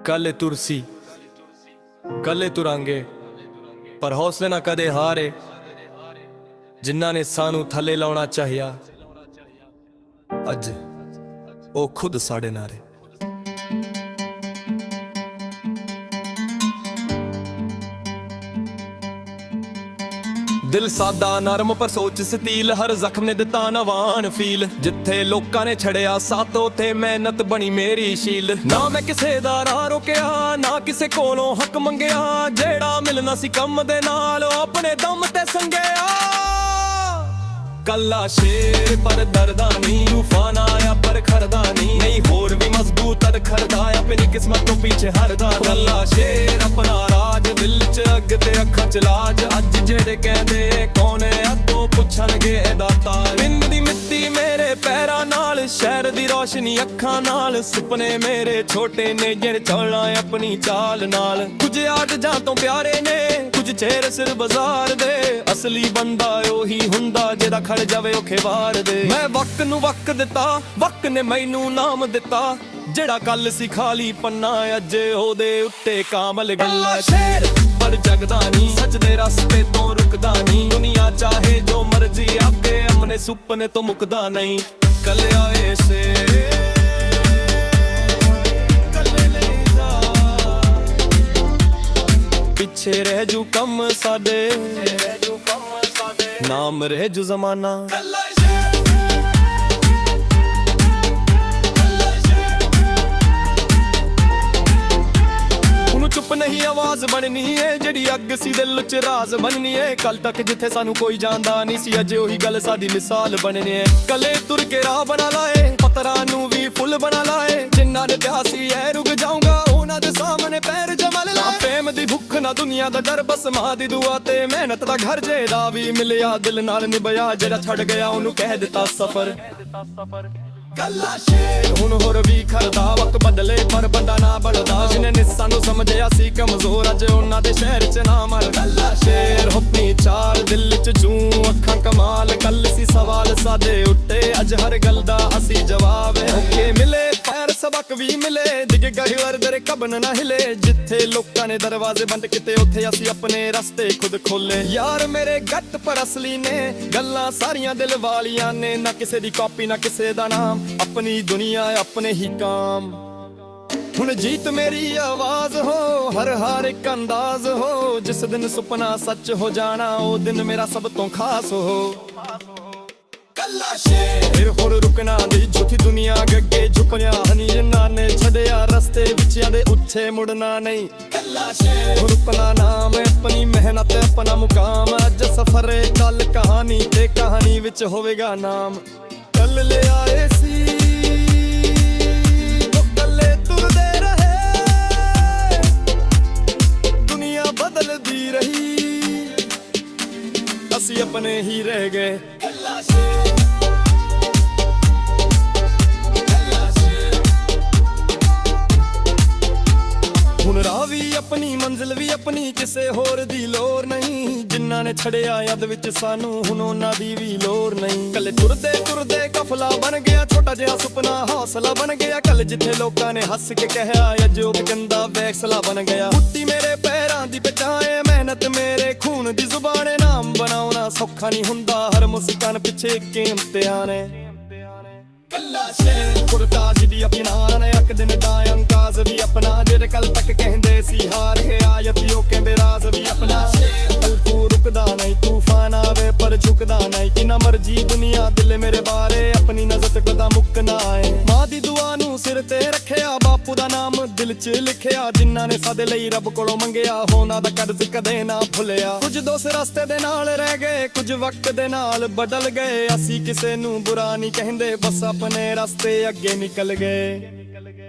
ਕੱਲੇ ਤੁਰਸੀ ਕੱਲੇ ਤੁਰਾਂਗੇ, ਪਰ ਹੌਸਲੇ ਨਾ ਕਦੇ ਹਾਰੇ। ਜਿਨ੍ਹਾਂ ਨੇ ਸਾਨੂੰ ਥੱਲੇ ਲਾਉਣਾ ਚਾਹਿਆ, ਅੱਜ ਉਹ ਖੁਦ ਸਾਡੇ ਨਾਰੇ। ਦਿਲ ਸਾਦਾ ਨਰਮ ਪਰ ਸੋਚ ਸਤੀਲ, ਹਰ ਜ਼ਖਮ ਨੇ ਦਿੱਤਾ ਨਵਾਨ ਫੀਲ। ਜਿੱਥੇ ਲੋਕਾਂ ਨੇ ਛੜਿਆ ਸਾਥ, ਉੱਥੇ ਮਿਹਨਤ ਬਣੀ ਮੇਰੀ ਸ਼ੀਲ। ਨਾ ਮੈਂ ਕਿਸੇ ਦਾ ਰਾਹ ਰੋਕਿਆ, ਨਾ ਕਿਸੇ ਕੋਲੋਂ ਹੱਕ ਮੰਗਿਆ। ਜਿਹੜਾ ਮਿਲਣਾ ਸੀ ਕੰਮ ਦੇ ਨਾਲ, ਉਹ ਆਪਣੇ ਦਮ ਤੇ ਸੰਗਿਆ। ਕੱਲਾ ਸ਼ੇਰ ਪਰ ਡਰਦਾ ਨਹੀਂ, ਤੂਫਾਨ ਆਇਆ ਪਰ ਖੜਦਾ ਨਹੀਂ। ਹੋਰ ਵੀ ਮਜ਼ਬੂਤ ਖੜਦਾ, ਆਪਣੀ ਕਿਸਮਤ ਤੋਂ ਪਿੱਛੇ ਹਰਦਾ। ਕੱਲਾ ਸ਼ੇਰ ਆਪਣਾ ਰਾਜ, ਦਿਲ ਚ ਅੱਗ ਤੇ ਅੱਖਾਂ ਚ ਲਾਜ। ਅੱਜ ਜਿਹੜੇ ਕਹਿੰਦੇ ਕੌਣ ਹੈ, ਅੱਗੋਂ ਪੁੱਛਣਗੇ ਇਹਦਾ ਤਾਜ। ਪਿੰਡ ਦੀ ਮਿੱਟੀ ਮੇਰੇ ਪੈਰਾਂ ਨਾਲ, ਸ਼ਹਿਰ ਦੀ ਰੋਸ਼ਨੀ ਅੱਖਾਂ ਨਾਲ। ਸੁਪਨੇ ਮੇਰੇ ਛੋਟੇ ਨੇ, ਜਿਹੜੇ ਚੱਲਣਾ ਆਪਣੀ ਚਾਲ ਨਾਲ। ਕੁਝ ਆਦਤਾਂ ਤੋਂ ਪਿਆਰੇ ਨੇ, ਕੁਝ ਚਿਹਰੇ ਸਿਰ ਬਾਜ਼ਾਰ ਦੇ। ਅਸਲੀ ਬੰਦਾ ਉਹੀ ਹੁੰਦਾ, ਜਿਹਦਾ ਖੜ ਜਾਵੇ ਔਖੇ ਵਾਰ ਦੇ। ਮੈਂ ਵਕਤ ਨੂੰ ਵਕਤ ਦਿੱਤਾ, ਵਕਤ ਨੇ ਮੈਨੂੰ ਨਾਮ ਦਿੱਤਾ। ਜਿਹੜਾ ਕੱਲ ਸੀ ਖਾਲੀ ਪੰਨਾ, ਅੱਜ ਉਹਦੇ ਉੱਤੇ ਕਾਮਲ ਗੱਲਾਂ। ਸ਼ੇਰ ਪਰ ਜਗਦਾ ਨਹੀਂ, ਸੱਚ ਦੇ ਰਸਤੇ ਤੋਂ ਰੁਕਦਾ ਨਹੀਂ। ਦੁਨੀਆ ਚਾਹੇ ਜੋ ਮਰਜ਼ੀ ਆਵੇ, ਆਪਣੇ ਸੁਪਨੇ ਤੋਂ ਮੁੱਕਦਾ ਨਹੀਂ। ਕੱਲਿਆ ਏ ਸ਼ੇਰ ਪਿੱਛੇ ਰਹਿ ਜੂ ਕੰਮ ਸਾਡੇ, ਨਾਮ ਰਹਿ ਜੂ ਜ਼ਮਾਨਾ। ਉਹਨੂੰ ਚੁੱਪ ਨਹੀਂ ਆਵਾਜ਼ ਬਣਨੀ ਏ, ਜਿਹੜੀ ਅੱਗ ਸੀ ਦਿਲ ਚ ਰਾਜ਼ ਬਣਨੀ ਏ। ਕੱਲ ਤੱਕ ਜਿੱਥੇ ਸਾਨੂੰ ਕੋਈ ਜਾਣਦਾ ਨਹੀਂ ਸੀ, ਅੱਜ ਉਹੀ ਗੱਲ ਸਾਡੀ ਮਿਸਾਲ ਬਣਨੀ ਏ। ਕੱਲੇ ਤੁਰ ਕੇ ਰਾਹ ਬਣਾ ਲਾਏ, ਪੱਥਰਾਂ ਨੂੰ ਵੀ ਫੁੱਲ ਬਣਾ ਲਾਏ। ਜਿਨ੍ਹਾਂ ਨੇ ਕਿਹਾ ਸੀ ਐ ਰੁਕ ਜਾਊਂਗਾ, ਉਹਨਾਂ ਦੇ ਸਾਹਮਣੇ ਪੈਰ ਜਮਲ ਲਾਏ। ਫੇਮ ਦੀ ਭੁੱਖ ਨਾ ਦੁਨੀਆ ਦਾ ਡਰ, ਬਸ ਮਾਂ ਦੀ ਦੁਆ ਤੇ ਮਿਹਨਤ ਦਾ ਘਰ। ਜਿਹਦਾ ਵੀ ਮਿਲਿਆ ਦਿਲ ਨਾਲ ਨਿਭਾਇਆ, ਜਿਹੜਾ ਛੱਡ ਗਿਆ ਉਹਨੂੰ ਕਹਿ ਦਿੱਤਾ ਸਫਰ। ਕੱਲਾ ਸ਼ੇਰ ਹੁਣ ਹੋਰ ਵੀ ਖੜਦਾ, ਵਕਤ ਬਦਲੇ ਪਰ ਬੰਦਾ ਨਾ ਬਲਦਾ। ਜਿਹਨੇ ਨਿੱਸਾਂ ਨੂੰ ਸਮਝਿਆ ਸੀ ਕਮਜ਼ੋਰ, ਅੱਜ ਉਹਨਾਂ ਦੇ ਸ਼ਹਿਰ ਚ ਨਾ ਮਰ। ਕੱਲਾ ਸ਼ੇਰ ਆਪਣੀ ਚਾਲ, ਦਿਲ ਚ ਜੂੰ ਅੱਖਾਂ ਕਮਾਲ। ਕੱਲ ਸੀ ਸਵਾਲ ਸਾਦੇ ਉੱਤੇ, ਅੱਜ ਹਰ ਗੱਲ ਦਾ ਅਸੀਂ ਜਵਾਬ। ਓਕੇ ਮਿਲੇ ਪੈਰ ਸਬਕ ਵੀ ਮਿਲੇ, ਡਿੱਗ ਗਏ ਵਰਦਰ ਕਬਨ ਨਾ ਹਿਲੇ। ਜਿੱਥੇ ਲੋਕਾਂ ਨੇ ਦਰਵਾਜ਼ੇ ਬੰਦ ਕੀਤੇ, ਉੱਥੇ ਅਸੀਂ ਆਪਣੇ ਰਸਤੇ ਖੁਦ ਖੋਲੇ। ਯਾਰ ਮੇਰੇ ਗੱਟ ਪਰ ਅਸਲੀ ਨੇ, ਗੱਲਾਂ ਸਾਰੀਆਂ ਦਿਲ ਵਾਲੀਆਂ ਨੇ। ਨਾ ਕਿਸੇ ਦੀ ਕਾਪੀ ਨਾ ਕਿਸੇ ਦਾ ਨਾਮ, ਆਪਣੀ ਦੁਨੀਆ ਆਪਣੇ ਹੀ ਕਾਮ। ਹੁਣ ਜੀਤ ਮੇਰੀ ਆਵਾਜ਼ ਹੋ, ਹਰ ਹਾਰ ਇੱਕ ਅੰਦਾਜ਼ ਹੋ। ਜਿਸ ਦਿਨ ਸੁਪਨਾ ਸੱਚ ਹੋ ਜਾਣਾ, ਉਹ ਦਿਨ ਮੇਰਾ ਸਭ ਤੋਂ ਖਾਸ ਹੋ। ਕੱਲਾ ਸ਼ੇਰ ਹੋਰ ਰੁਕਣਾ ਨਹੀਂ, ਝੂਠੀ ਦੁਨੀਆ ਅੱਗੇ ਝੁਕਣਿਆ ਨਹੀਂ। ਜਿਨ੍ਹਾਂ ਨੇ ਛੱਡਿਆ ਰਸਤੇ ਵਿੱਚ, ਆਂਦੇ ਉੱਥੇ ਮੁੜਨਾ ਨਹੀਂ। ਕੱਲਾ ਸ਼ੇਰ ਰੁਕਣਾ ਨਾਮ, ਆਪਣੀ ਮਿਹਨਤ ਆਪਣਾ ਮੁਕਾਮ। ਅੱਜ ਸਫ਼ਰ ਏ, ਕੱਲ ਕਹਾਣੀ ਤੇ ਕਹਾਣੀ ਵਿੱਚ ਹੋਵੇਗਾ ਨਾਮ। ਕੱਲ ਲਿਆਏ ਸੀ ਉਹ ਕੱਲੇ ਤੁਰਦੇ ਰਹੇ, ਦੁਨੀਆ ਬਦਲਦੀ ਰਹੀ, ਅਸੀਂ ਆਪਣੇ ਹੀ ਰਹਿ ਗਏ। ਹੁਣ ਰਾਹ ਵੀ ਆਪਣੀ, ਮੰਜ਼ਿਲ ਵੀ ਆਪਣੀ, ਕਿਸੇ ਹੋਰ ਦੀ ਲੋੜ ਨਹੀਂ। ਜਿਨ੍ਹਾਂ ਨੇ ਛੜਿਆ ਯਦ ਵਿੱਚ ਸਾਨੂੰ, ਹੁਣ ਉਹਨਾਂ ਦੀ ਵੀ ਲੋੜ ਨਹੀਂ। ਕੱਲੇ ਤੁਰਦੇ ਤੁਰਦੇ ਕਫਲਾ ਬਣ ਗਿਆ, ਛੋਟਾ ਜਿਹਾ ਸੁਪਨਾ ਹੌਸਲਾ ਬਣ ਗਿਆ। ਕੱਲ ਜਿੱਥੇ ਲੋਕਾਂ ਨੇ ਹੱਸ ਕੇ ਕਿਹਾ, ਅੱਜ ਉਹ ਗੰਦਾ ਫੈਸਲਾ ਬਣ ਗਿਆ। ਮੁੱਠੀ ਮੇਰੇ ਪੈਰਾਂ ਦੀ ਬਚਾਏ, ਮਿਹਨਤ ਮੇਰੇ ਖੂਨ ਦੀ ਜ਼ੁਬਾਨ। ਨਾਮ ਬਣਾਉਣਾ ਸੌਖਾ ਨਹੀਂ ਹੁੰਦਾ, ਹਰ ਮੁਸਕਾਨ ਪਿੱਛੇ ਇੱਕ ਇਮਤਿਹਾਨ ਹੈ। ਕੱਲਾ ਸ਼ੇਰ ਕੁਰਤਾ ਜਿਹਦੀ ਆਪਣਾ ਨੇ, ਇੱਕ ਦਿਨ ਦਾ ਅੰਦਾਜ਼ ਵੀ ਆਪਣਾ। ਜਿਹੜੇ ਕੱਲ ਤੱਕ ਕਹਿੰਦੇ ਸੀ ਹਾਰ ਗਿਆ, ਯਤੀ ਉਹ ਕਹਿੰਦੇ ਰਾਜ਼ ਵੀ ਆਪਣਾ। ਤੂੰ ਰੁਕਦਾ ਨਹੀਂ, ਤੂਫਾਨ ਆਵੇ ਪਰ ਝੁਕਦਾ ਨਹੀਂ। ਕਿੰਨਾ ਮਰਜੀ ਦੁਨੀਆ ਦਿਲ ਮੇਰੇ ਬਾਰੇ, ਆਪਣੀ ਨਜ਼ਰ ਤੇ ਕਦਾ ਮੁੱਕਣਾ ਏ। ਮਾਂ ਦੀ ਦੁਆ ਨੂੰ ਸਿਰ ਤੇ ਰੱਖਿਆ, ਬਾਪੂ ਦਾ ਨਾਮ ਦਿਲ ਚ ਲਿਖਿਆ। ਜਿਨ੍ਹਾਂ ਨੇ ਸਾਡੇ ਲਈ ਰੱਬ ਕੋਲੋਂ ਮੰਗਿਆ, ਉਹਨਾਂ ਦਾ ਕਰਜ਼ ਕਦੇ ਨਾ ਭੁੱਲਿਆ। ਕੁਝ ਦੋਸਤ ਰਸਤੇ ਦੇ ਨਾਲ ਰਹਿ ਗਏ, ਕੁਝ ਵਕਤ ਦੇ ਨਾਲ ਬਦਲ ਗਏ। ਅਸੀਂ ਕਿਸੇ ਨੂੰ ਬੁਰਾ ਨਹੀਂ ਕਹਿੰਦੇ, ਬਸ ਆਪਣੇ ਰਸਤੇ ਅੱਗੇ ਨਿਕਲ ਗਏ।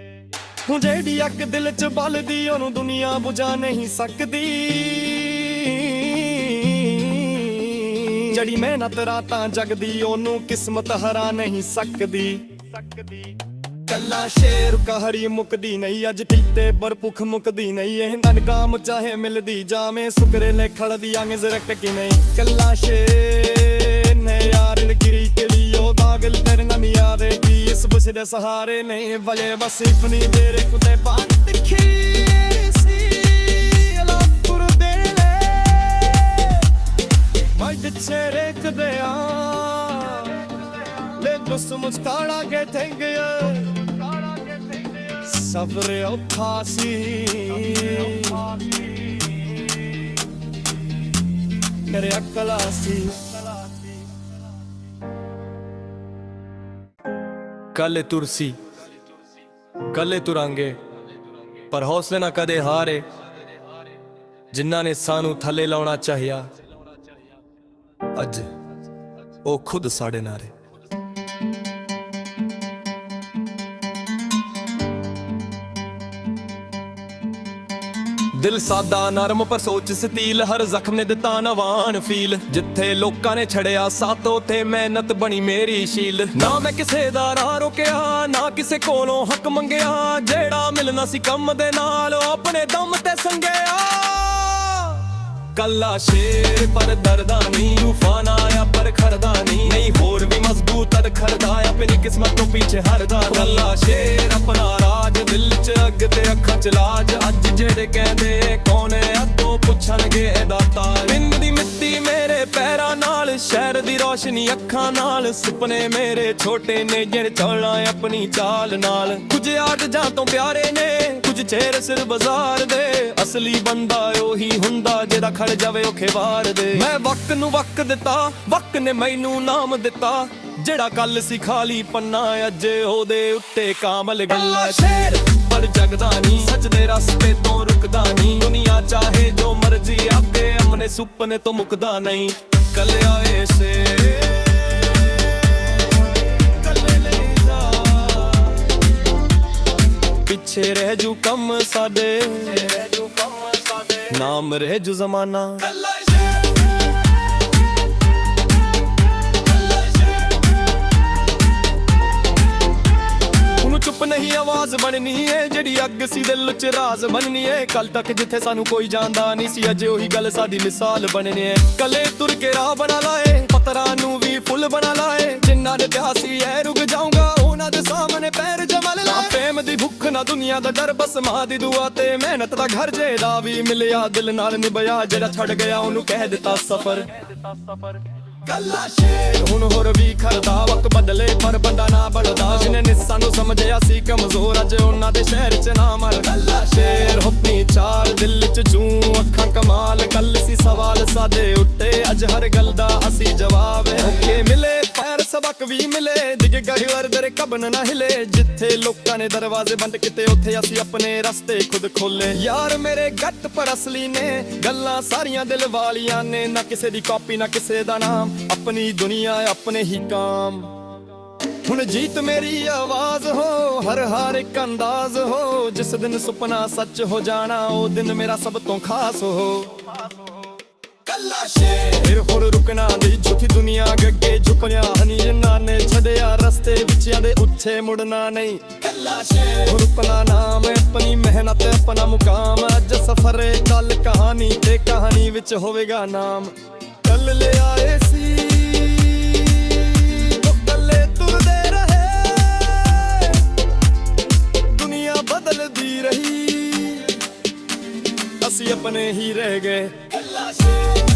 ਹੁਣ ਜਿਹੜੀ ਅੱਗ ਦਿਲ ਚ ਬਲਦੀ, ਉਹਨੂੰ ਦੁਨੀਆ ਬੁਝਾ ਨਹੀਂ ਸਕਦੀ। ਜਿਹੜੀ ਮਿਹਨਤ ਰਾਤਾਂ ਜਗਦੀ, ਉਹਨੂੰ ਕਿਸਮਤ ਹਰਾ ਨਹੀਂ ਸਕਦੀ। ਕੱਲਾ ਸ਼ੇਰ ਕਹਾਰੀ ਮੁੱਕਦੀ ਨਹੀਂ, ਅੱਜ ਕੀਤੇ ਪਰ ਭੁੱਖ ਮੁੱਕਦੀ ਨਹੀਂ। ਇਹ ਨਕਾਮ ਚਾਹੇ ਮਿਲਦੀ ਜਾਵੇਂ, ਸੁਕਰੇ ਲੈ ਖੜਦੀ ਆਂਗੇ ਜ਼ਰਕ ਕਿ ਨਹੀਂ। ਕੱਲਾ ਸ਼ੇਰ ਨੇ ਯਾਰ ਗਿਰੀ ਕਿਲੀ, ਉਹ ਬਾਗਲ ਤੇਰੇ ਨਾ ਯਾਰੇ ਕੀ। ਇਸ ਬੁਸ਼ ਦੇ ਸਹਾਰੇ ਨਹੀਂ ਵਜੇ, ਬਸ ਇਪਨੀ ਦੇਰੇ ਕੁਤੇ ਬਾਤ ਦਿਖੀ। ਸਬਰ ਔਖਾ ਸੀ ਮੇਰੇ ਅਕਲ ਸੀ ਕੱਲੇ ਤੁਰਸੀ ਕੱਲੇ ਤੁਰਾਂਗੇ ਪਰ ਹੌਸਲੇ ਨਾ ਕਦੇ ਹਾਰੇ ਜਿਨ੍ਹਾਂ ਨੇ ਸਾਨੂੰ ਥੱਲੇ ਲਾਉਣਾ ਚਾਹਿਆ ਅੱਜ ਉਹ ਖੁਦ ਸਾਡੇ ਨਾਰੇ ਦਿਲ ਸਾਦਾ ਨਰਮ ਪਰ ਸੋਚ ਸਤੀਲ ਹਰ ਜ਼ਖਮ ਨੇ ਦਿੱਤਾ ਨਵਾਨ ਫੀਲ ਜਿੱਥੇ ਲੋਕਾਂ ਨੇ ਛੜਿਆ ਸਾਤੋਂ ਤੇ ਮਿਹਨਤ ਬਣੀ ਮੇਰੀ ਸ਼ੀਲ ਨਾ ਮੈਂ ਕਿਸੇ ਦਾ ਰਾਹ ਰੋਕਿਆ ਨਾ ਕਿਸੇ ਕੋਲੋਂ ਹੱਕ ਮੰਗਿਆ ਜਿਹੜਾ ਮਿਲਣਾ ਸੀ ਕੰਮ ਦੇ ਨਾਲ ਉਹ ਆਪਣੇ ਦਮ ਤੇ ਸੰਗਿਆ ਕੱਲਾ ਸ਼ੇਰ ਪਰ ਦਰਦਾ ਨਹੀਂ ਤੂਫਾਨ ਆਇਆ ਪਰ ਖੜਦਾ ਨਹੀਂ ਹੋਰ ਵੀ ਮਜ਼ਬੂਤ ਤਦ ਖੜਦਾ ਆਪਣੀ ਕਿਸਮਤ ਤੋਂ ਪਿੱਛੇ ਹਰਦਾ ਕੱਲਾ ਸ਼ੇਰ ਆਪਣਾ ਰਾਜ ਦਿਲ ਚ ਅੱਗ ਤੇ ਅੱਖਾਂ ਚ ਲਾਜ ਅੱਜ ਜਿਹੜੇ ਕਹਿੰਦੇ ਕੌਣ ਹੈ ਅੱਤੋਂ ਪੁੱਛਣਗੇ ਇਹਦਾ ਤਾਜ ਪਿੰਡ ਦੀ ਮਿੱਟੀ ਮੇਰੇ ਪੈਰਾਂ ਨਾਲ ਸ਼ਹਿਰ ਦੀ ਰੋਸ਼ਨੀ ਅੱਖਾਂ ਨਾਲ ਸੁਪਨੇ ਮੇਰੇ ਛੋਟੇ ਨੇ ਜਿਹੜੇ ਚੱਲਣਾ ਆਪਣੀ ਚਾਲ ਨਾਲ ਕੁਝ ਆਟ ਜਾਂ ਤੋਂ ਪਿਆਰੇ ਨੇ ਕੁਝ ਚਿਹਰੇ ਸਿਰ ਬਾਜ਼ਾਰ ਦੇ ਅਸਲੀ ਬੰਦਾ ਉਹੀ ਹੁੰਦਾ ਜਿਹੜਾ ਖੜ ਜਾਵੇ ਔਖੇ ਵਾਰ ਦੇ ਮੈਂ ਵਕਤ ਨੂੰ ਵਕਤ ਦਿੱਤਾ ਵਕਤ ਨੇ ਮੈਨੂੰ ਨਾਮ ਦਿੱਤਾ ਜਿਹੜਾ ਕੱਲ ਸੀ ਖਾਲੀ ਪੰਨਾ ਅੱਜ ਉਹਦੇ ਉੱਤੇ ਕਾਮਲ ਗੱਲਾਂ ਸ਼ੇਰ ਪਰ ਜਗਦਾ ਨਹੀਂ ਸੱਚ ਦੇ ਰਸਤੇ ਤੋਂ ਰੁਕਦਾ ਨਹੀਂ ਦੁਨੀਆ ਚਾਹੇ ਜੋ ਮਰਜ਼ੀ ਆਕੇ ਆਪਣੇ ਸੁਪਨੇ ਤੋਂ ਮੁੱਕਦਾ ਨਹੀਂ ਕੱਲਿਆ ਏ ਸ਼ੇਰ ਪਿੱਛੇ ਰਹਿ ਜੂ ਕੰਮ ਸਾਡੇ ਨਾਮ ਰਹਿ ਜੂ ਜ਼ਮਾਨਾ ਉਹਨੂੰ ਚੁੱਪ ਨਹੀਂ ਆਵਾਜ਼ ਬਣਨੀ ਏ ਜਿਹੜੀ ਅੱਗ ਸੀ ਦਿਲ ਚ ਰਾਜ਼ ਬਣਨੀ ਏ ਕੱਲ ਤੱਕ ਜਿੱਥੇ ਸਾਨੂੰ ਕੋਈ ਜਾਣਦਾ ਨਹੀਂ ਸੀ ਅੱਜ ਉਹੀ ਗੱਲ ਸਾਡੀ ਮਿਸਾਲ ਬਣਨੀ ਏ ਕੱਲੇ ਤੁਰ ਕੇ ਰਾਹ ਬਣਾ ਲਾਏ ਪੱਤਰਾਂ ਨੂੰ ਵੀ ਫੁੱਲ ਬਣਾ ਲਾਏ ਜਿੰਨਾ ਦੇ ਪਿਆਸੀ ਐ ਰੁਕ ਜਾਊਂਗਾ ਉਹਨਾਂ ਦੇ ਸਾਹਮਣੇ ਪੈਰ ਜਮਲ ਲਾ ਫੇਮ ਦੀ ਭੁੱਖ ਨਾ ਦੁਨੀਆ ਦਾ ਡਰ ਬਸ ਮਾਂ ਦੀ ਦੁਆ ਤੇ ਮਿਹਨਤ ਦਾ ਘਰ ਜਿਹੜਾ ਵੀ ਮਿਲਿਆ ਦਿਲ ਨਾਲ ਨਿਭਿਆ ਜਿਹੜਾ ਛੱਡ ਗਿਆ ਉਹਨੂੰ ਕਹਿ ਦਿੱਤਾ ਸਫਰ ਕੱਲਾ ਸ਼ੇਰ ਹੁਣ ਹੋਰ ਵੀ ਖਰਦਾ ਵਕਤ ਬਦਲੇ ਪਰ ਬੰਦਾ ਨਾ ਬਲਦਾ ਜਿਹਨੇ ਨਿੱਸਾਂ ਨੂੰ ਸਮਝਿਆ ਸੀ ਕਮਜ਼ੋਰ ਅੱਜ ਉਹਨਾਂ ਦੇ ਸ਼ਹਿਰ ਚ ਨਾ ਮਰ ਕੱਲਾ ਸ਼ੇਰ ਆਪਣੀ ਚਾਲ ਦਿਲ ਚ ਜੂ ਅੱਖਾਂ ਕਮਾਲ ਕੱਲ ਸੀ ਸਵਾਲ ਸਾਦੇ ਉੱਤੇ ਅੱਜ ਹਰ ਗੱਲ ਦਾ ਅਸੀਂ ਜਵਾਬ ਹੈ ਮਿਲੇ ਪੈਰ ਸਬਕ ਵੀ ਮਿਲੇ ਦਿਗ ਗਹਿਵਰ ਦਰ ਕਬਨ ਨਾ ਹਿਲੇ ਜਿੱਥੇ ਲੋਕਾਂ ਨੇ ਦਰਵਾਜ਼ੇ ਬੰਦ ਕੀਤੇ ਉੱਥੇ ਅਸੀਂ ਆਪਣੇ ਰਸਤੇ ਖੁਦ ਖੋਲੇ ਯਾਰ ਮੇਰੇ ਗੱਟ ਪਰ ਅਸਲੀ ਨੇ ਗੱਲਾਂ ਸਾਰੀਆਂ ਦਿਲ ਵਾਲੀਆਂ ਨੇ ਨਾ ਕਿਸੇ ਦੀ ਕਾਪੀ ਨਾ ਕਿਸੇ ਦਾ ਨਾਮ ਆਪਣੀ ਦੁਨੀਆ ਆਪਣੇ ਹੀ ਕਾਮ ਹੁਣ ਜੀਤ ਮੇਰੀ ਆਵਾਜ਼ ਹੋ ਹਰ ਇੱਕ ਅੰਦਾਜ਼ ਹੋ ਜਿਸ ਦਿਨ ਸੁਪਨਾ ਸੱਚ ਹੋ ਜਾਣਾ ਉਹ ਦਿਨ ਮੇਰਾ ਸਭ ਤੋਂ ਖਾਸ ਹੋ ਕੱਲਾ ਸ਼ੇਰ ਹੋਰ ਰੁਕਣਾ ਨਹੀਂ ਝੂਠੀ ਦੁਨੀਆ ਅੱਗੇ ਝੁਕਣਿਆ ਨਹੀਂ ਜਿਨ੍ਹਾਂ ਨੇ ਛੱਡਿਆ ਰਸਤੇ ਵਿੱਚ ਆਦੇ ਉੱਥੇ ਮੁੜਨਾ ਨਹੀਂ ਕੱਲਾ ਸ਼ੇਰ ਰੁਕਣਾ ਨਾਮ ਆਪਣੀ ਮਿਹਨਤ ਆਪਣਾ ਮੁਕਾਮ ਅੱਜ ਸਫ਼ਰ ਏ ਕੱਲ ਕਹਾਣੀ ਤੇ ਕਹਾਣੀ ਵਿੱਚ ਹੋਵੇਗਾ ਨਾਮ ਕੱਲ ਲਿਆਏ ਸੀ ਕੱਲੇ ਤੁਰਦੇ ਰਹੇ ਦੁਨੀਆ ਬਦਲਦੀ ਰਹੀ ਅਸੀਂ ਆਪਣੇ ਹੀ ਰਹਿ ਗਏ ਕੱਲਾ ਸ਼ੇਰ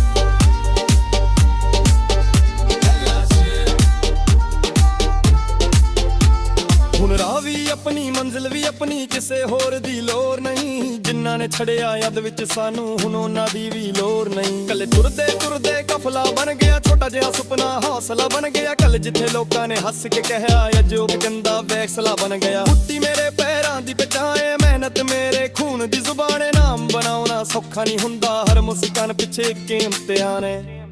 ਹੁਣ ਰਾਹ ਵੀ ਆਪਣੀ ਮੰਜ਼ਿਲ ਵੀ ਆਪਣੀ ਕਿਸੇ ਹੋਰ ਦੀ ਲੋੜ ਨਹੀਂ ਜਿਨ੍ਹਾਂ ਨੇ ਛੜਿਆ ਯਦ ਵਿੱਚ ਸਾਨੂੰ ਹੁਣ ਉਹਨਾਂ ਦੀ ਵੀ ਲੋੜ ਨਹੀਂ ਕੱਲੇ ਤੁਰਦੇ ਤੁਰਦੇ ਕਫਲਾ ਬਣ ਗਿਆ ਛੋਟਾ ਜਿਹਾ ਸੁਪਨਾ ਹੌਸਲਾ ਬਣ ਗਿਆ ਕੱਲ ਜਿੱਥੇ ਲੋਕਾਂ ਨੇ ਹੱਸ ਕੇ ਕਿਹਾ ਅੱਜ ਉਹ ਗੰਦਾ ਫੈਸਲਾ ਬਣ ਗਿਆ ਮੁੱਠੀ ਮੇਰੇ ਪੈਰਾਂ ਦੀ ਬਚਾਏ ਮਿਹਨਤ ਮੇਰੇ ਖੂਨ ਦੀ ਜ਼ੁਬਾਨ ਨਾਮ ਬਣਾਉਣਾ ਸੌਖਾ ਨਹੀਂ ਹੁੰਦਾ ਹਰ ਮੁਸਕਾਨ ਪਿੱਛੇ ਇੱਕ ਇਮਤਿਹਾਨ ਹੈ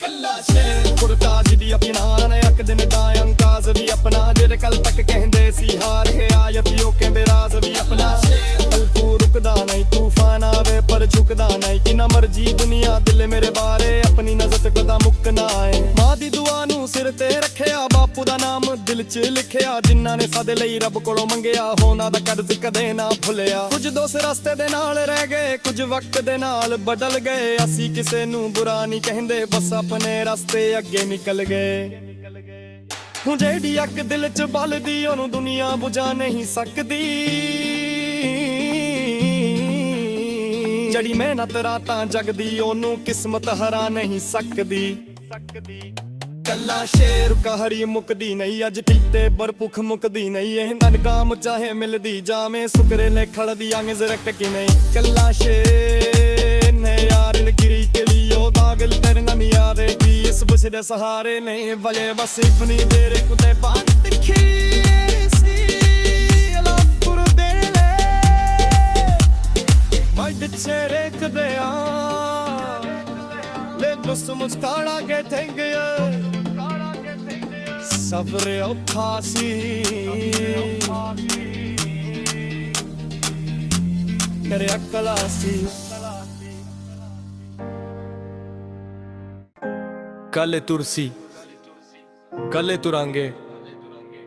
ਕੱਲਾ ਸ਼ੇਰ ਕੁਰਤਾ ਜਿਹਦੀ ਆਪਣਾ ਨੇ ਇੱਕ ਦਿਨ ਦਾ ਅੰਦਾਜ਼ ਵੀ ਆਪਣਾ ਜਿਹੜੇ ਕੱਲ ਤੱਕ ਕਹਿੰਦੇ ਸੀ ਹਾਰ ਗਿਆ ਯਤੀ ਉਹ ਕਹਿੰਦੇ ਰਾਜ਼ ਵੀ ਆਪਣਾ ਤੂੰ ਰੁਕਦਾ ਨਹੀਂ ਤੂਫਾਨ ਆਵੇ ਪਰ ਝੁਕਦਾ ਨਹੀਂ ਕਿ ਨਾ ਮਰਜੀ ਦੁਨੀਆ ਦਿਲ ਮੇਰੇ ਬਾਰੇ ਆਪਣੀ ਨਜ਼ਰ ਤੇ ਕਦਾ ਮੁੱਕਣਾ ਏ ਮਾਂ ਦੀ ਦੁਆ ਨੂੰ ਸਿਰ ਤੇ ਰੱਖਿਆ ਬਾਪੂ ਦਾ ਨਾਮ ਦਿਲ 'ਚ ਲਿਖਿਆ ਜਿਨ੍ਹਾਂ ਨੇ ਸਾਡੇ ਲਈ ਰੱਬ ਕੋਲੋਂ ਮੰਗਿਆ ਉਹਨਾਂ ਦਾ ਕਰਜ਼ ਕਦੇ ਨਾ ਭੁੱਲਿਆ ਕੁਝ ਦੋਸਤ ਰਸਤੇ ਦੇ ਨਾਲ ਰਹਿ ਗਏ ਕੁਝ ਵਕਤ ਦੇ ਨਾਲ ਬਦਲ ਗਏ ਅਸੀਂ ਕਿਸੇ ਨੂੰ ਬੁਰਾ ਨਹੀਂ ਕਹਿੰਦੇ ਬਸ ਆਪਣੇ ਰਸਤੇ ਅੱਗੇ ਨਿਕਲ ਗਏ ਹੁਣ ਜਿਹੜੀ ਅੱਗ ਦਿਲ 'ਚ ਬਲਦੀ ਉਹਨੂੰ ਦੁਨੀਆ ਬੁਝਾ ਨਹੀਂ ਸਕਦੀ ਜਿਹੜੀ ਮਿਹਨਤ ਰਾਤਾਂ ਜਗਦੀ ਉਹਨੂੰ ਕਿਸਮਤ ਹਰਾ ਨਹੀਂ ਸਕਦੀ ਕੱਲਾ ਸ਼ੇਰ ਕਹਾਰੀ ਮੁਕਦੀ ਨਹੀਂ ਅੱਜ ਟੀਤੇ ਪਰ ਭੁੱਖ ਮੁਕਦੀ ਨਹੀਂ ਇਹ ਨਨਕਾਮ ਚਾਹੇ ਮਿਲਦੀ ਜਾਵੇਂ ਸੁਕਰੇ ਨੇ ਖੜਦੀ ਆਂਗੇ ਜ਼ਰਕ ਕਿ ਨਹੀਂ ਕੱਲਾ ਸ਼ੇਰ ਨੇ ਯਾਰ ਗਿਰੀ ਕੇ ਲਿਓ ਦਾਗਲ ਤੇਰੇ ਨਾ ਯਾਰੇ ਕੀ ਇਸ ਬਸ ਦੇ ਸਹਾਰੇ ਨਹੀਂ ਵਜੇ ਬਸ ਇਤਨੀ ਦੇਰ ਕੁਤੇ ਬਾਤ ਤਿੱਖੀ ਸੀ ਅਲਾਪੁਰ ਦੇ ਮੈਂ ਦਿੱਛੇ ਕਦੇ ਆ ਲੈ ਦੋਸਤ ਮੁਸਕਾਰਾ ਕੇ ਥੈਂਗੇ ਸਬਰ ਔਖਾ ਸੀ ਮੇਰੇ ਅਕਲ ਸੀ ਕੱਲੇ ਤੁਰਸੀ ਕੱਲੇ ਤੁਰਾਂਗੇ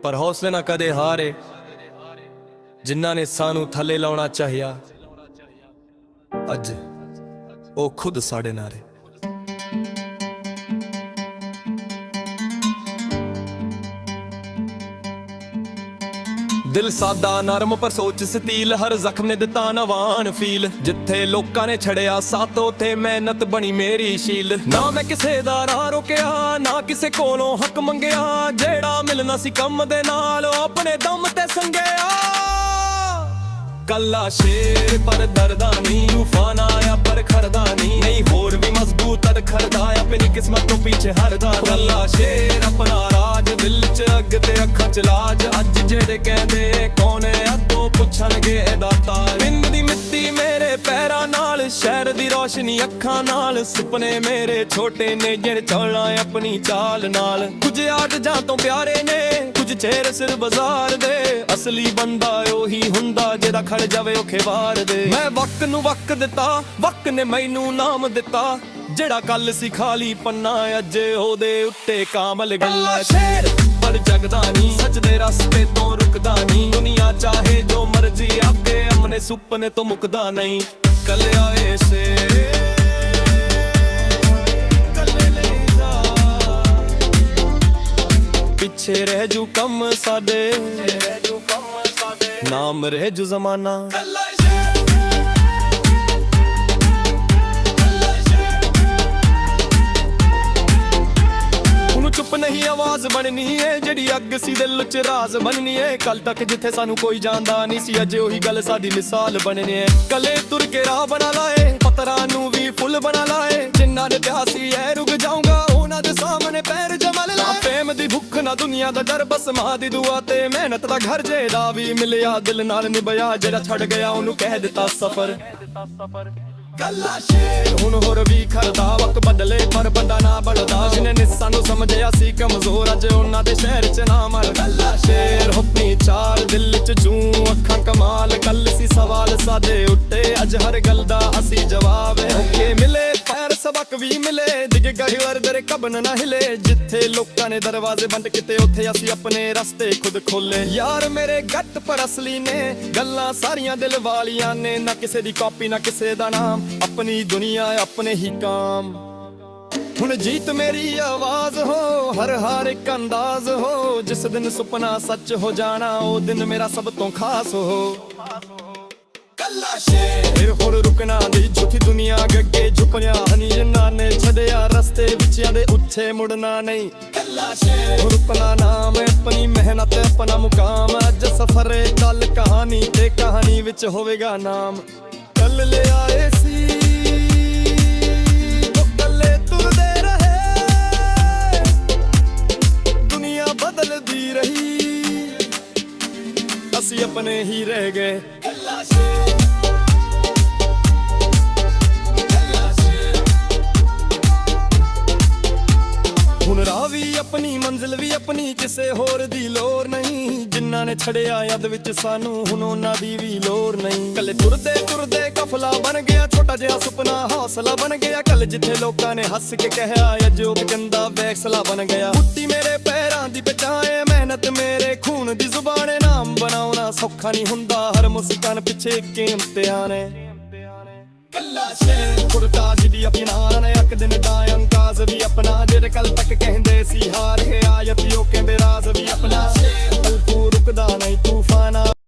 ਪਰ ਹੌਸਲੇ ਨਾ ਕਦੇ ਹਾਰੇ ਜਿਨ੍ਹਾਂ ਨੇ ਸਾਨੂੰ ਥੱਲੇ ਲਾਉਣਾ ਚਾਹਿਆ ਅੱਜ ਉਹ ਖੁਦ ਸਾਡੇ ਨਾਰੇ ਦਿਲ ਸਾਦਾ ਨਰਮ ਪਰ ਸੋਚ ਸਤੀਲ ਹਰ ਜ਼ਖਮ ਨੇ ਦਿੱਤਾ ਨਵਾਨ ਫੀਲ ਜਿੱਥੇ ਲੋਕਾਂ ਨੇ ਛੜਿਆ ਸਾਥ ਉਥੇ ਮਿਹਨਤ ਬਣੀ ਮੇਰੀ ਸ਼ੀਲ ਨਾ ਮੈਂ ਕਿਸੇ ਦਾ ਰਾਹ ਰੋਕਿਆ ਨਾ ਕਿਸੇ ਕੋਲੋਂ ਹੱਕ ਮੰਗਿਆ ਜਿਹੜਾ ਮਿਲਣਾ ਸੀ ਕੰਮ ਦੇ ਨਾਲ ਉਹ ਆਪਣੇ ਦਮ ਤੇ ਸੰਗਿਆ ਕੱਲਾ ਸ਼ੇਰ ਪਰ ਦਰਦਾ ਨਹੀਂ ਤੂਫਾਨ ਆਇਆ ਪਰ ਖਰਦਾ ਨਹੀਂ ਹੋਰ ਵੀ ਮਜ਼ਬੂਤ ਅੜ ਖਰਦਾ ਆਪਣੀ ਕਿਸਮਤ ਤੋਂ ਪਿੱਛੇ ਹਰਦਾ ਕੱਲਾ ਸ਼ੇਰ ਆਪਣਾ ਰਾਜ ਦਿਲ ਚ ਅੱਗ ਤੇ ਅੱਖਾਂ ਚ ਲਾਜ ਅੱਜ ਜਿਹੜੇ ਕਹਿੰਦੇ ਕੌਣ ਹੈ ਅੱਗੋਂ ਪੁੱਛਣਗੇ ਇਹਦਾ ਤਾਜ ਪਿੰਡ ਦੀ ਮਿੱਟੀ ਮੇਰੇ ਪੈਰਾਂ ਨਾਲ ਸ਼ਹਿਰ ਦੀ ਰੋਸ਼ਨੀ ਅੱਖਾਂ ਨਾਲ ਸੁਪਨੇ ਮੇਰੇ ਛੋਟੇ ਨੇ ਜਿਹੜੇ ਚੱਲਣਾ ਆਪਣੀ ਚਾਲ ਨਾਲ ਕੁਝ ਆਟ ਜਾਂ ਤੋਂ ਪਿਆਰੇ ਨੇ ਕੁਝ ਚਿਹਰੇ ਸਿਰ ਬਾਜ਼ਾਰ ਦੇ ਅਸਲੀ ਬੰਦਾ ਉਹੀ ਹੁੰਦਾ ਜਿਹੜਾ ਖੜ ਜਾਵੇ ਔਖੇ ਵਾਰ ਦੇ ਮੈਂ ਵਕਤ ਨੂੰ ਵਕਤ ਦਿੱਤਾ ਵਕਤ ਨੇ ਮੈਨੂੰ ਨਾਮ ਦਿੱਤਾ ਜਿਹੜਾ ਕੱਲ ਸੀ ਖਾਲੀ ਪੰਨਾ ਅੱਜ ਉਹਦੇ ਉੱਤੇ ਕਾਮਲ ਗੱਲਾਂ ਸ਼ੇਰ ਪਰ ਜਗਦਾ ਨਹੀਂ ਸੱਚ ਦੇ ਰਸਤੇ ਤੋਂ ਰੁਕਦਾ ਨਹੀਂ ਦੁਨੀਆ ਚਾਹੇ ਜੋ ਮਰਜ਼ੀ ਆਪੇ ਆਪਣੇ ਸੁਪਨੇ ਤੋਂ ਮੁੱਕਦਾ ਨਹੀਂ ਕੱਲਿਆ ਏ ਸ਼ੇਰ ਪਿੱਛੇ ਰਹਿ ਜੂ ਕੰਮ ਸਾਡੇ ਨਾਮ ਰਹਿ ਜੂ ਜ਼ਮਾਨਾ ਉਹਨੂੰ ਚੁੱਪ ਨਹੀਂ ਆਵਾਜ਼ ਬਣਨੀ ਏ ਜਿਹੜੀ ਅੱਗ ਸੀ ਦਿਲ ਚ ਰਾਜ਼ ਬਣਨੀ ਏ ਕੱਲ ਤੱਕ ਜਿੱਥੇ ਸਾਨੂੰ ਕੋਈ ਜਾਣਦਾ ਨਹੀਂ ਸੀ ਅੱਜ ਉਹੀ ਗੱਲ ਸਾਡੀ ਮਿਸਾਲ ਬਣਨੀ ਏ ਕੱਲੇ ਤੁਰ ਕੇ ਰਾਹ ਬਣਾ ਲਾਏ ਪੱਤਰਾਂ ਨੂੰ ਵੀ ਫੁੱਲ ਬਣਾ ਲਾਏ ਜਿੰਨਾ ਨੇ ਕਿਹਾ ਸੀ ਐ ਰੁਕ ਜਾਊਂਗਾ ਉਹਨਾਂ ਦੇ ਸਾਹਮਣੇ ਪੈਰ ਜਮਲ ਲਾ ਫੇਮ ਦੀ ਭੁੱਖ ਨਾ ਦੁਨੀਆ ਦਾ ਡਰ ਬਸ ਮਾਂ ਦੀ ਦੁਆ ਤੇ ਮਿਹਨਤ ਦਾ ਘਰ ਜਿਹਦਾ ਵੀ ਮਿਲਿਆ ਦਿਲ ਨਾਲ ਨਿਭਿਆ ਜਿਹੜਾ ਛੱਡ ਗਿਆ ਉਹਨੂੰ ਕਹਿ ਦਿੱਤਾ ਸਫਰ ਕੱਲਾ ਸ਼ੇਰ ਹੁਣ ਹੋਰ ਵੀ ਖਰਦਾ ਵਕਤ ਬਦਲੇ ਪਰ ਬੰਦਾ ਨਾ ਬੜਦਾ ਜਿਹਨੇ ਨਿੱਸਾਂ ਨੂੰ ਸਮਝਿਆ ਸੀ ਕਮਜ਼ੋਰ ਅੱਜ ਉਹਨਾਂ ਦੇ ਸ਼ਹਿਰ ਚ ਨਾ ਮਰ ਕੱਲਾ ਸ਼ੇਰ ਹੁਪਨੀ ਚਾਲ ਦਿਲ ਚ ਜੂ ਅੱਖਾਂ ਕਮਾਲ ਕੱਲ ਸੀ ਸਵਾਲ ਸਾਦੇ ਉੱਤੇ ਅੱਜ ਹਰ ਗੱਲ ਦਾ ਅਸੀਂ ਜਵਾਬ ਹੈ ਮਿਲੇ ਪੈਰ ਸਬਕ ਵੀ ਮਿਲੇ ਡਿੱਗ ਗਏ ਵਰਦਰ ਕਬਨ ਨਾ ਹਿਲੇ ਜਿੱਥੇ ਲੋਕਾਂ ਨੇ ਦਰਵਾਜ਼ੇ ਬੰਦ ਕੀਤੇ ਉੱਥੇ ਅਸੀਂ ਆਪਣੇ ਰਸਤੇ ਖੁਦ ਖੋਲੇ ਯਾਰ ਮੇਰੇ ਗੱਟ ਪਰ ਅਸਲੀ ਨੇ ਗੱਲਾਂ ਸਾਰੀਆਂ ਦਿਲ ਵਾਲੀਆਂ ਨੇ ਨਾ ਕਿਸੇ ਦੀ ਕਾਪੀ ਨਾ ਕਿਸੇ ਦਾ ਨਾਮ ਆਪਣੀ ਦੁਨੀਆ ਆਪਣੇ ਹੀ ਕਾਮ ਹੁਣ ਜੀਤ ਮੇਰੀ ਆਵਾਜ਼ ਹੋ ਹਰ ਇੱਕ ਅੰਦਾਜ਼ ਹੋ ਜਿਸ ਦਿਨ ਸੁਪਨਾ ਸੱਚ ਹੋ ਜਾਣਾ ਉਹ ਦਿਨ ਮੇਰਾ ਸਭ ਤੋਂ ਖਾਸ ਹੋ ਕੱਲਾ ਸ਼ੇਰ ਹੋਰ ਰੁਕਣਾ ਨਹੀਂ ਝੂਠੀ ਦੁਨੀਆ ਅੱਗੇ ਝੁਕਣਿਆ ਨਹੀਂ ਜਿਨ੍ਹਾਂ ਨੇ ਛੱਡਿਆ ਰਸਤੇ ਵਿੱਚ ਆਦੇ ਉੱਥੇ ਮੁੜਨਾ ਨਹੀਂ ਕੱਲਾ ਸ਼ੇਰ ਰੁਕਣਾ ਨਾਮ ਆਪਣੀ ਮਿਹਨਤ ਆਪਣਾ ਮੁਕਾਮ ਅੱਜ ਸਫ਼ਰ ਏ ਕੱਲ ਕਹਾਣੀ ਤੇ ਕਹਾਣੀ ਵਿੱਚ ਹੋਵੇਗਾ ਨਾਮ ਕੱਲ ਲਿਆਏ ਸੀ ਉਹ ਕੱਲੇ ਤੁਰਦੇ ਰਹੇ ਦੁਨੀਆ ਬਦਲਦੀ ਰਹੀ ਅਸੀਂ ਆਪਣੇ ਹੀ ਰਹਿ ਗਏ ਕੱਲਾ ਸ਼ੇਰ ਹੁਣ ਰਾਹ ਵੀ ਆਪਣੀ ਮੰਜ਼ਿਲ ਵੀ ਆਪਣੀ ਕਿਸੇ ਹੋਰ ਦੀ ਲੋੜ ਨਹੀਂ ਜਿਨ੍ਹਾਂ ਨੇ ਛੜਿਆ ਯਦ ਵਿੱਚ ਸਾਨੂੰ ਹੁਣ ਉਹਨਾਂ ਦੀ ਵੀ ਲੋੜ ਨਹੀਂ ਕੱਲੇ ਤੁਰਦੇ ਤੁਰਦੇ ਕਫਲਾ ਬਣ ਗਿਆ ਛੋਟਾ ਜਿਹਾ ਸੁਪਨਾ ਹੌਸਲਾ ਬਣ ਗਿਆ ਕੱਲ ਜਿੱਥੇ ਲੋਕਾਂ ਨੇ ਹੱਸ ਕੇ ਕਹਿਆ ਅੱਜ ਉਹ ਕਹਿੰਦਾ ਫੈਸਲਾ ਬਣ ਗਿਆ ਮੁੱਠੀ ਮੇਰੇ ਪੈਰਾਂ ਦੀ ਬਚਾਏ ਮਿਹਨਤ ਮੇਰੇ ਖੂਨ ਦੀ ਜ਼ੁਬਾਨ ਨਾਮ ਬਣਾਉਣਾ ਸੌਖਾ ਨਹੀਂ ਹੁੰਦਾ ਹਰ ਮੁਸਕਾਨ ਪਿੱਛੇ ਇੱਕ ਇਮਤਿਹਾਨ ਹੈ ਕੱਲਾ ਸ਼ੇਰ ਕੁਰਤਾ ਜਿਹਦੀ ਆਪਣਾ ਨੇ ਇੱਕ ਦਿਨ ਦਾ ਅੰਕਾਜ਼ ਵੀ ਆਪਣਾ ਜਿਹੜੇ ਕੱਲ ਤੱਕ ਕਹਿੰਦੇ ਸੀ ਹਾਰ ਗਿਆ ਯਤੀ ਉਹ ਕਹਿੰਦੇ ਰਾਜ਼ ਵੀ ਆਪਣਾ